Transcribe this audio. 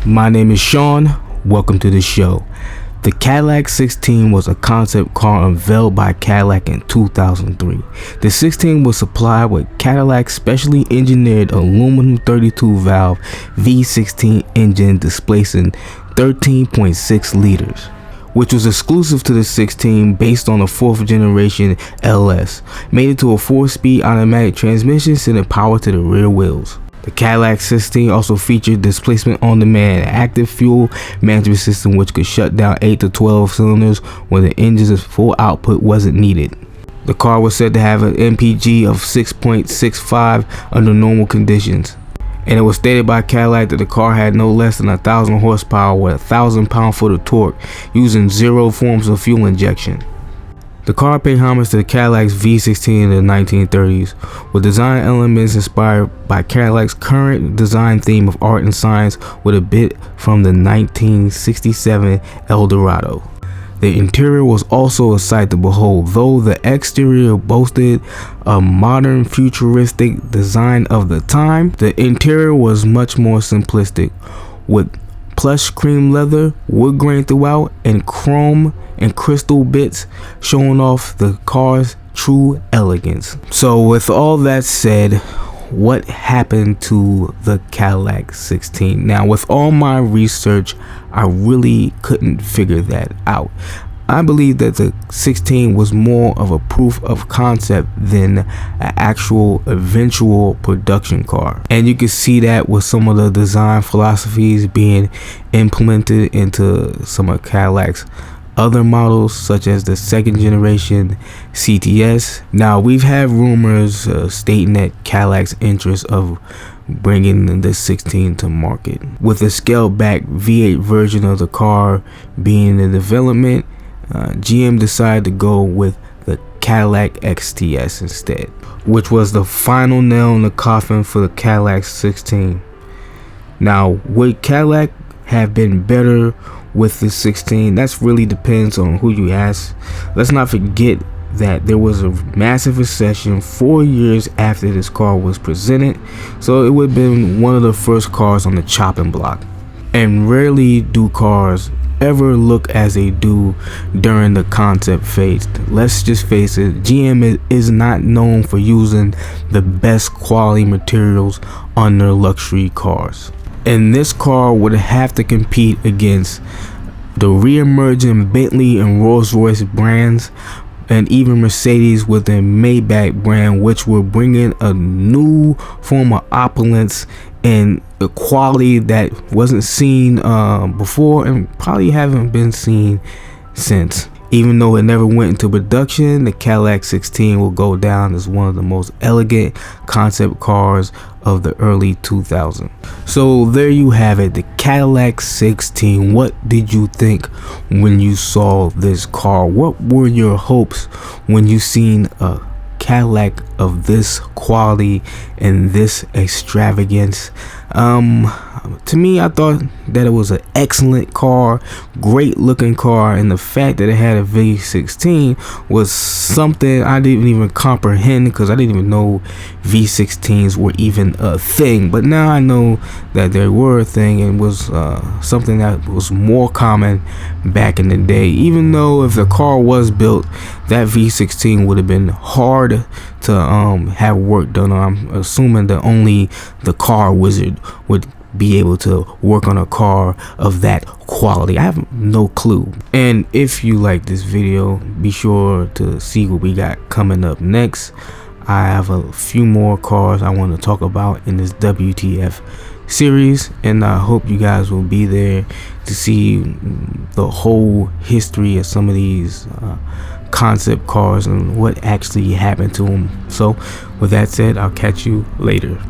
My name is Sean. Welcome to the show. The Cadillac 16 was a concept car unveiled by Cadillac in 2003. The 16 was supplied with Cadillac's specially engineered aluminum 32 valve V16 engine displacing 13.6 liters, which was exclusive to the 16 based on a 4th generation LS, made into a 4-speed automatic transmission sending power to the rear wheels. The Cadillac 16 also featured displacement on-demand active fuel management system, which could shut down 8 to 12 cylinders when the engine's full output wasn't needed. The car was said to have an MPG of 6.65 under normal conditions, and it was stated by Cadillac that the car had no less than 1,000 horsepower with 1,000 pound-foot of torque using 0 forms of fuel injection. The car paid homage to the Cadillac's V16 in the 1930s, with design elements inspired by Cadillac's current design theme of art and science, with a bit from the 1967 Eldorado. The interior was also a sight to behold, though the exterior boasted a modern futuristic design of the time. The interior was much more simplistic, with plush cream leather, wood grain throughout, and chrome and crystal bits showing off the car's true elegance. So with all that said, what happened to the Cadillac 16? Now, with all my research, I really couldn't figure that out. I believe that the 16 was more of a proof of concept than an actual eventual production car. And you can see that with some of the design philosophies being implemented into some of Cadillac's other models, such as the 2nd generation CTS. Now, we've had rumors stating that Cadillac's interest of bringing the 16 to market, with a scaled back V8 version of the car being in development. GM decided to go with the Cadillac XTS instead, which was the final nail in the coffin for the Cadillac 16. Now, would Cadillac have been better with the 16? That's really depends on who you ask. Let's not forget that there was a massive recession 4 years after this car was presented, so it would have been one of the first cars on the chopping block. And rarely do cars ever look as they do during the concept phase. Let's just face it, GM is not known for using the best quality materials on their luxury cars, and this car would have to compete against the re-emerging Bentley and Rolls-Royce brands, and even Mercedes with their Maybach brand, which were bringing a new form of opulence and a quality that wasn't seen before and probably haven't been seen since. Even though it never went into production, the Cadillac 16 will go down as one of the most elegant concept cars of the early 2000s. So there you have it, the Cadillac 16. What did you think when you saw this car? What were your hopes when you seen a Cadillac of this quality and this extravagance? To me, I thought that it was an excellent car, great looking car, and the fact that it had a V16 was something I didn't even comprehend, because I didn't even know V16s were even a thing. But now I know that they were a thing, and was something that was more common back in the day. Even though if the car was built, that V16 would have been hard to have work done on. I'm assuming that only the car wizard would be able to work on a car of that quality. I have no clue. And if you like this video, be sure to see what we got coming up next. I have a few more cars I want to talk about in this WTF series, and I hope you guys will be there to see the whole history of some of these concept cars and what actually happened to them. So with that said, I'll catch you later.